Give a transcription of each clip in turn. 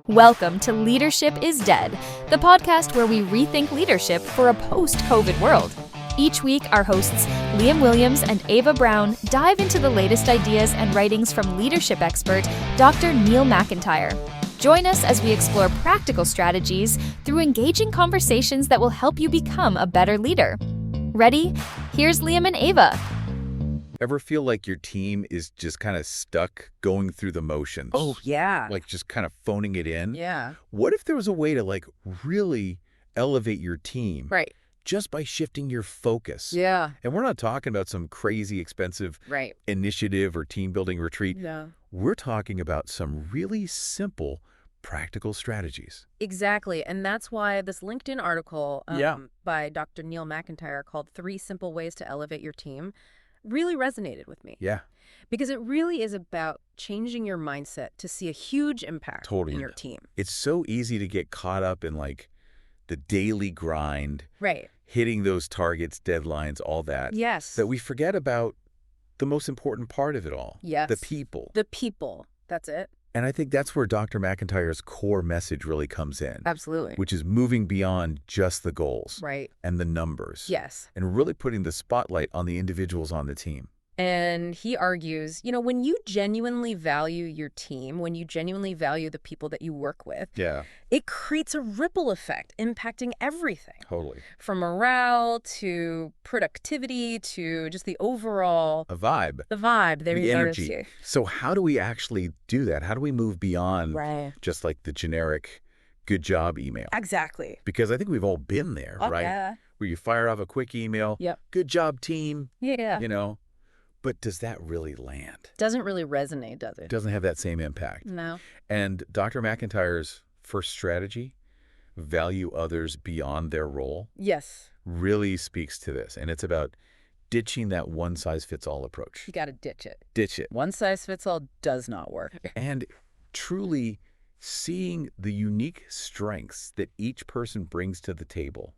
Welcome to Leadership is Dead, the podcast where we rethink leadership for a post-COVID world. Each week, our hosts, Liam Williams and Ava Brown, dive into the latest ideas and writings from leadership expert Dr. Neal McIntyre. Join us as we explore practical strategies through engaging conversations that will help you become a better leader. Ready? Here's Liam and Ava. Ever feel like your team is just kind of stuck going through the motions? Oh, yeah. Like just kind of phoning it in? Yeah. What if there was a way to like really elevate your team? Right. Just by shifting your focus. Yeah. And we're not talking about some crazy expensive Right. initiative or team building retreat. No. We're talking about some really simple, practical strategies. Exactly. And that's why this LinkedIn article Yeah. by Dr. Neal McIntyre called 3 Simple Ways to Elevate Your Team really resonated with me. Yeah. Because it really is about changing your mindset to see a huge impact in your team. It's so easy to get caught up in like the daily grind. Right. Hitting those targets, deadlines, all that. Yes. That we forget about the most important part of it all. Yes. The people. The people. That's it. And I think that's where Dr. McIntyre's core message really comes in. Absolutely. Which is moving beyond just the goals. Right. And the numbers. Yes. And really putting the spotlight on the individuals on the team. And he argues, when you genuinely value your team, when you genuinely value the people that you work with, Yeah. it creates a ripple effect impacting everything. Totally. From morale to productivity to just the overall... A vibe. The vibe. There The you go. energy. So how do we actually do that? How do we move beyond just like the generic good job email? Exactly. Because I think we've all been there, right? Yeah. Where you fire off a quick email. Yep. Good job, team. Yeah. But does that really land? Doesn't really resonate, does it? It doesn't have that same impact. No. And Dr. McIntyre's first strategy, value others beyond their role, Yes. really speaks to this. And it's about ditching that one-size-fits-all approach. You got to ditch it. Ditch it. One size fits all does not work. And truly seeing the unique strengths that each person brings to the table.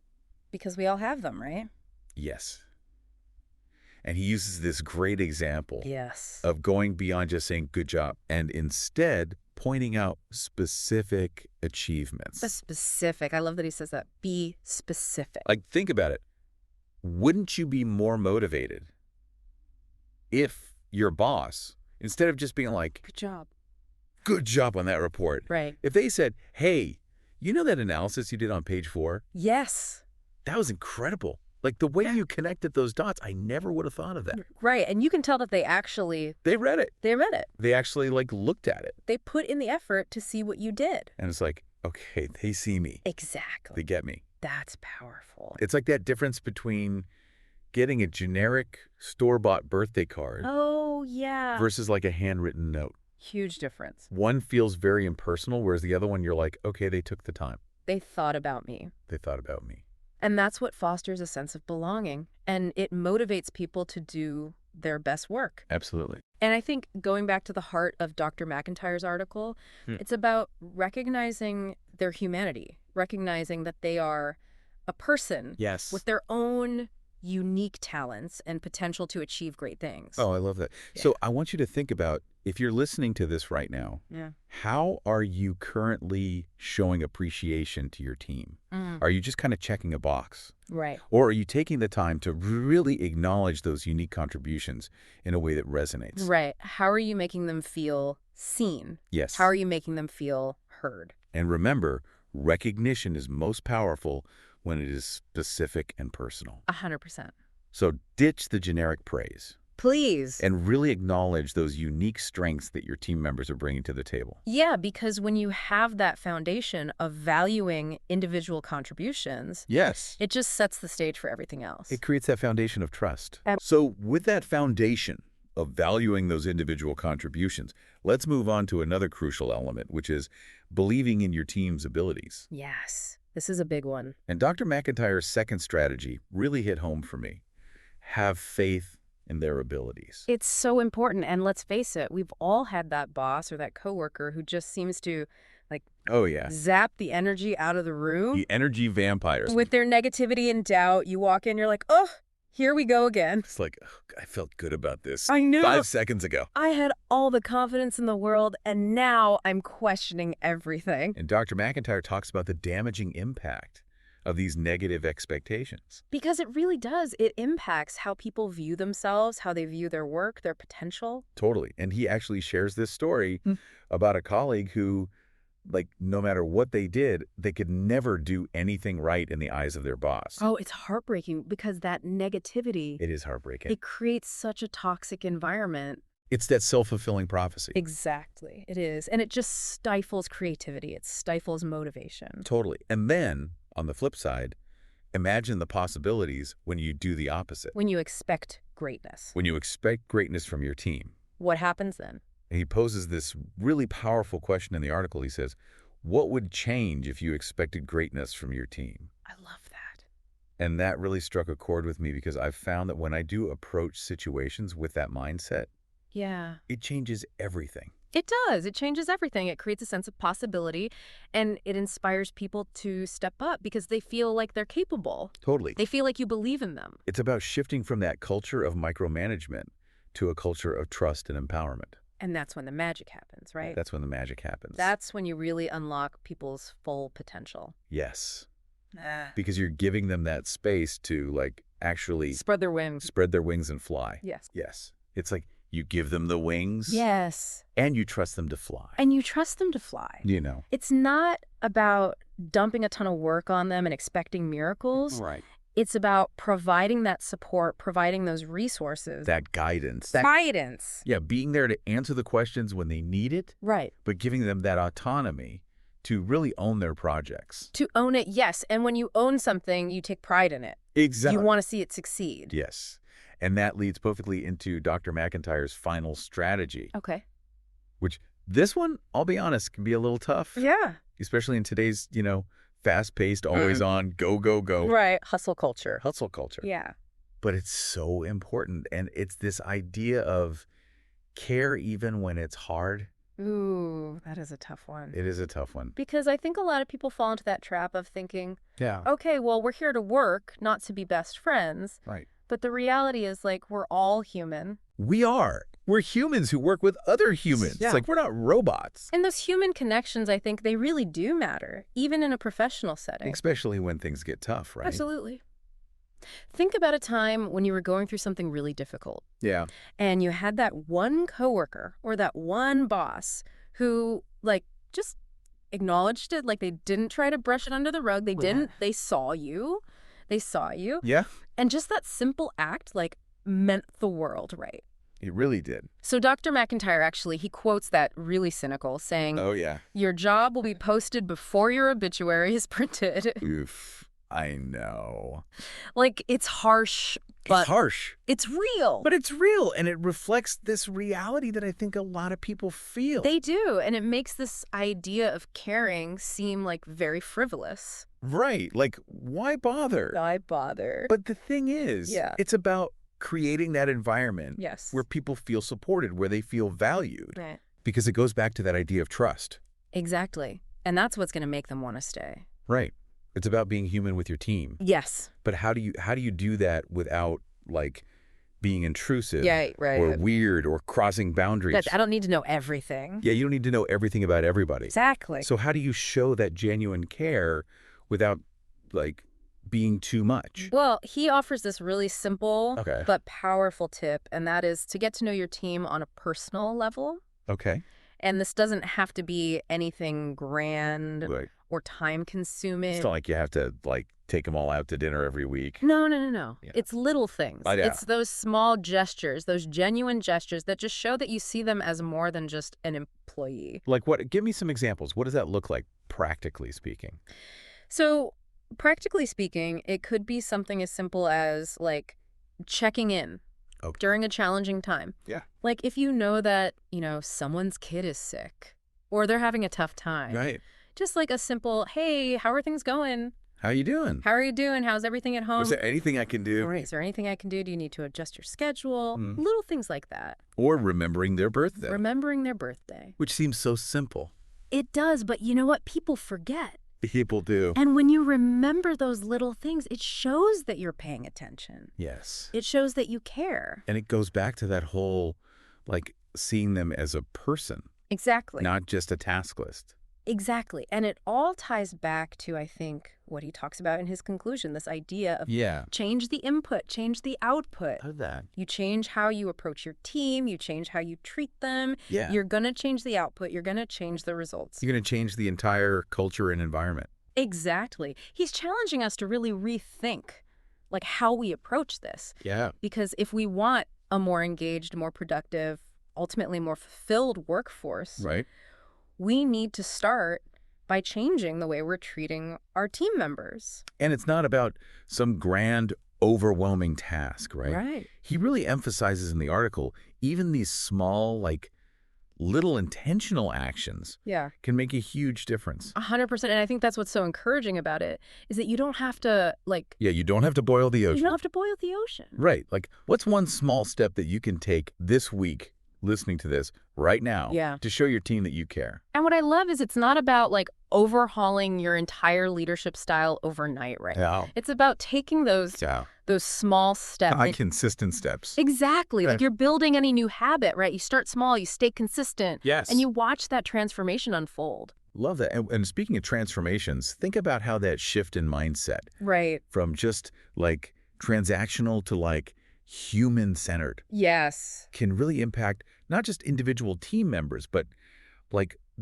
Because we all have them, right? Yes. And he uses this great example Yes. of going beyond just saying good job and instead pointing out specific achievements. The specific. I love that he says that. Be specific. Like, think about it. Wouldn't you be more motivated if your boss, instead of just being like, good job on that report. Right. If they said, hey, you know that analysis you did on page 4? Yes. That was incredible. Like the way you connected those dots, I never would have thought of that. Right. And you can tell that they read it. They actually like looked at it. They put in the effort to see what you did. And it's like, okay, they see me. Exactly. They get me. That's powerful. It's like that difference between getting a generic store-bought birthday card Oh, yeah. versus like a handwritten note. Huge difference. One feels very impersonal, whereas the other one, you're like, okay, they took the time. They thought about me. They thought about me. And that's what fosters a sense of belonging. And it motivates people to do their best work. Absolutely. And I think going back to the heart of Dr. McIntyre's article, it's about recognizing their humanity, recognizing that they are a person with their own unique talents and potential to achieve great things. Oh, I love that. Yeah. So I want you to think about, if you're listening to this right now, how are you currently showing appreciation to your team? Are you just kind of checking a box? Right. Or are you taking the time to really acknowledge those unique contributions in a way that resonates? Right. How are you making them feel seen? Yes. How are you making them feel heard? And remember, recognition is most powerful when it is specific and personal. 100%. So ditch the generic praise. Please. And really acknowledge those unique strengths that your team members are bringing to the table. Yeah, because when you have that foundation of valuing individual contributions, Yes. it just sets the stage for everything else. It creates that foundation of trust. So with that foundation of valuing those individual contributions, let's move on to another crucial element, which is believing in your team's abilities. Yes, this is a big one. And Dr. McIntyre's second strategy really hit home for me. Have faith in their abilities. It's so important. And let's face it, we've all had that boss or that coworker who just seems to zap the energy out of the room. The energy vampires. With their negativity and doubt, you walk in, you're like, oh, here we go again. It's like, oh, I felt good about this I know. 5 seconds ago. I had all the confidence in the world, and now I'm questioning everything. And Dr. McIntyre talks about the damaging impact of these negative expectations. Because it really does. It impacts how people view themselves, how they view their work, their potential. Totally. And he actually shares this story about a colleague who, like, no matter what they did, they could never do anything right in the eyes of their boss. Oh, it's heartbreaking because that negativity, It is heartbreaking. it creates such a toxic environment. It's that self-fulfilling prophecy. Exactly. It is. And it just stifles creativity. It stifles motivation. Totally. And then, on the flip side, imagine the possibilities when you do the opposite. When you expect greatness. When you expect greatness from your team. What happens then? And he poses this really powerful question in the article. He says, what would change if you expected greatness from your team? I love that. And that really struck a chord with me because I've found that when I do approach situations with that mindset, Yeah. it changes everything. It does. It changes everything. It creates a sense of possibility, and it inspires people to step up because they feel like they're capable. Totally. They feel like you believe in them. It's about shifting from that culture of micromanagement to a culture of trust and empowerment. And that's when the magic happens, right? That's when the magic happens. That's when you really unlock people's full potential. Yes. Because you're giving them that space to, like, actually Spread their wings. spread their wings and fly. Yes. Yes. It's like you give them the wings. Yes. And you trust them to fly. And you trust them to fly. You know. It's not about dumping a ton of work on them and expecting miracles. Right. It's about providing that support, providing those resources. That guidance. Guidance. Yeah, being there to answer the questions when they need it, Right. but giving them that autonomy to really own their projects. To own it, yes. And when you own something, you take pride in it. Exactly. You want to see it succeed. Yes. And that leads perfectly into Dr. McIntyre's final strategy, Okay. which this one, I'll be honest, can be a little tough. Yeah. Especially in today's, fast-paced, always on, go, go, go. Right. Hustle culture. Hustle culture. Yeah. But it's so important. And it's this idea of care even when it's hard. Ooh, that is a tough one. It is a tough one. Because I think a lot of people fall into that trap of thinking, Yeah. okay, well, we're here to work, not to be best friends. Right. But the reality is, like, we're all human. We are. We're humans who work with other humans. Yeah. It's like we're not robots. And those human connections, I think, they really do matter, even in a professional setting. Especially when things get tough, right? Absolutely. Think about a time when you were going through something really difficult. Yeah. And you had that one coworker or that one boss who, like, just acknowledged it. Like, they didn't try to brush it under the rug. They didn't. They saw you. They saw you. Yeah. And just that simple act, like, meant the world, right? It really did. So Dr. McIntyre, actually, he quotes that really cynical, saying, Oh, yeah. your job will be posted before your obituary is printed. Oof. I know. Like, it's harsh, but it's harsh. it's real. But it's real, and it reflects this reality that I think a lot of people feel. They do, and it makes this idea of caring seem, like, very frivolous. Right. Like, why bother? Why bother? But the thing is, Yeah. it's about creating that environment Yes. where people feel supported, where they feel valued. Right. Because it goes back to that idea of trust. Exactly. And that's what's going to make them want to stay. Right. It's about being human with your team. Yes. But how do you do that without, like, being intrusive Yeah, right. or weird or crossing boundaries? I don't need to know everything. Yeah, you don't need to know everything about everybody. Exactly. So how do you show that genuine care without, like, being too much? Well, he offers this really simple Okay. but powerful tip, and that is to get to know your team on a personal level. Okay. And this doesn't have to be anything grand Like, or time-consuming. it's not like you have to, like, take them all out to dinner every week. No. Yeah. It's little things. Yeah. It's those small gestures, those genuine gestures that just show that you see them as more than just an employee. Like what? Give me some examples. What does that look like, practically speaking? So, practically speaking, it could be something as simple as, like, checking in during a challenging time. Yeah. Like, if you know that, someone's kid is sick or they're having a tough time. Right. Just like a simple, hey, how are things going? How you doing? How are you doing? How's everything at home? Is there anything I can do? Is there anything I can do? Do you need to adjust your schedule? Mm. Little things like that. Or remembering their birthday. Remembering their birthday. Which seems so simple. It does, but you know what? People forget. People do. And when you remember those little things, it shows that you're paying attention. Yes. It shows that you care. And it goes back to that whole, seeing them as a person. Exactly. Not just a task list. Exactly. And it all ties back to, I think, what he talks about in his conclusion, this idea of change the input, change the output. How that? You change how you approach your team, you change how you treat them. Yeah. You're going to change the output, you're going to change the results. You're going to change the entire culture and environment. Exactly. He's challenging us to really rethink how we approach this. Yeah. Because if we want a more engaged, more productive, ultimately more fulfilled workforce, right, we need to start by changing the way we're treating our team members. And it's not about some grand, overwhelming task, right? Right. He really emphasizes in the article, even these small, little intentional actions can make a huge difference. 100%. And I think that's what's so encouraging about it, is that you don't have to, you don't have to boil the ocean. You don't have to boil the ocean. Right. What's one small step that you can take this week, listening to this right now, to show your team that you care? And what I love is it's not about overhauling your entire leadership style overnight, right? Yeah. It's about taking those small steps. Consistent steps. Exactly. You're building any new habit, right? You start small, you stay consistent. Yes. And you watch that transformation unfold. Love that. And speaking of transformations, think about how that shift in mindset. Right. From just transactional to human-centered. Yes. Can really impact not just individual team members, but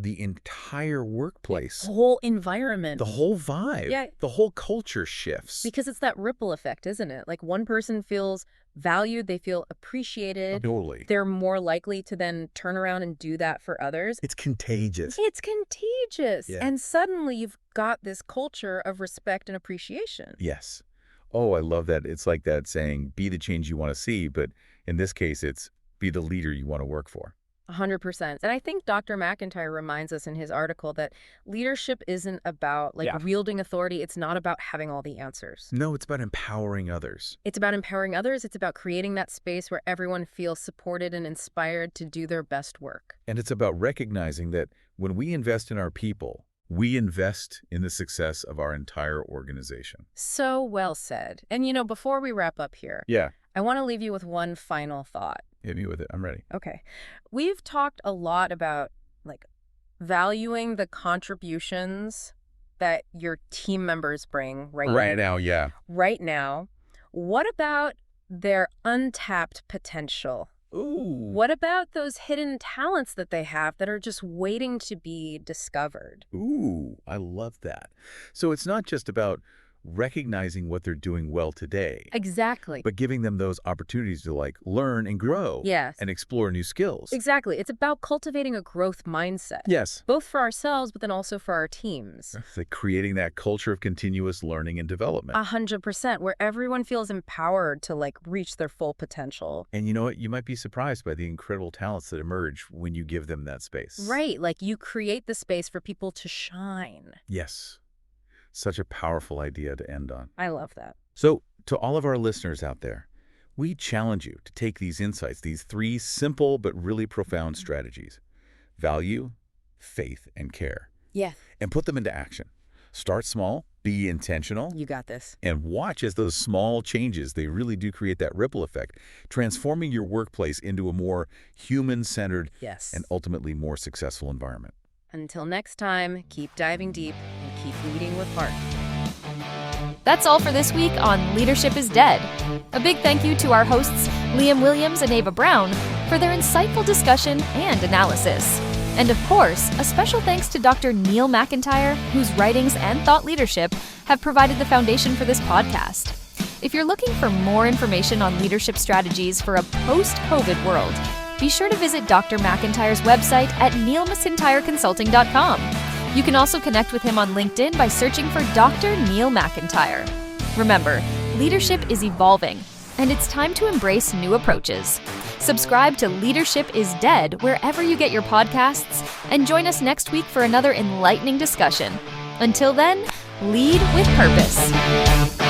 the entire workplace. The whole environment. The whole vibe. Yeah. The whole culture shifts. Because it's that ripple effect, isn't it? One person feels valued, they feel appreciated. Totally. They're more likely to then turn around and do that for others. It's contagious. It's contagious. Yeah. And suddenly you've got this culture of respect and appreciation. Yes. Oh, I love that. It's like that saying, be the change you want to see, but in this case, it's be the leader you want to work for. 100%. And I think Dr. McIntyre reminds us in his article that leadership isn't about wielding authority. It's not about having all the answers. No, it's about empowering others. It's about empowering others. It's about creating that space where everyone feels supported and inspired to do their best work. And it's about recognizing that when we invest in our people, we invest in the success of our entire organization. So well said. And before we wrap up here, I want to leave you with one final thought. Hit me with it. I'm ready. Okay. We've talked a lot about valuing the contributions that your team members bring right now. Yeah. Right now. What about their untapped potential? Ooh. What about those hidden talents that they have that are just waiting to be discovered? Ooh, I love that. So it's not just about recognizing what they're doing well today. Exactly. But giving them those opportunities to learn and grow. Yes. And explore new skills. Exactly. It's about cultivating a growth mindset. Yes. Both for ourselves, but then also for our teams. It's creating that culture of continuous learning and development. 100%, where everyone feels empowered to reach their full potential. And you know what? You might be surprised by the incredible talents that emerge when you give them that space. Right. You create the space for people to shine. Yes. Such a powerful idea to end on. I love that. So, to all of our listeners out there, we challenge you to take these insights, these 3 simple but really profound strategies: value, faith, and care. Yeah. And put them into action. Start small, be intentional. You got this. And watch as those small changes, they really do create that ripple effect, transforming your workplace into a more human-centered and ultimately more successful environment. Until next time, keep diving deep and keep leading with heart. That's all for this week on Leadership is Dead. A big thank you to our hosts, Liam Williams and Ava Brown, for their insightful discussion and analysis. And of course, a special thanks to Dr. Neal McIntyre, whose writings and thought leadership have provided the foundation for this podcast. If you're looking for more information on leadership strategies for a post-COVID world, be sure to visit Dr. McIntyre's website at nealmcintyreconsulting.com. You can also connect with him on LinkedIn by searching for Dr. Neal McIntyre. Remember, leadership is evolving, and it's time to embrace new approaches. Subscribe to Leadership is Dead wherever you get your podcasts, and join us next week for another enlightening discussion. Until then, lead with purpose.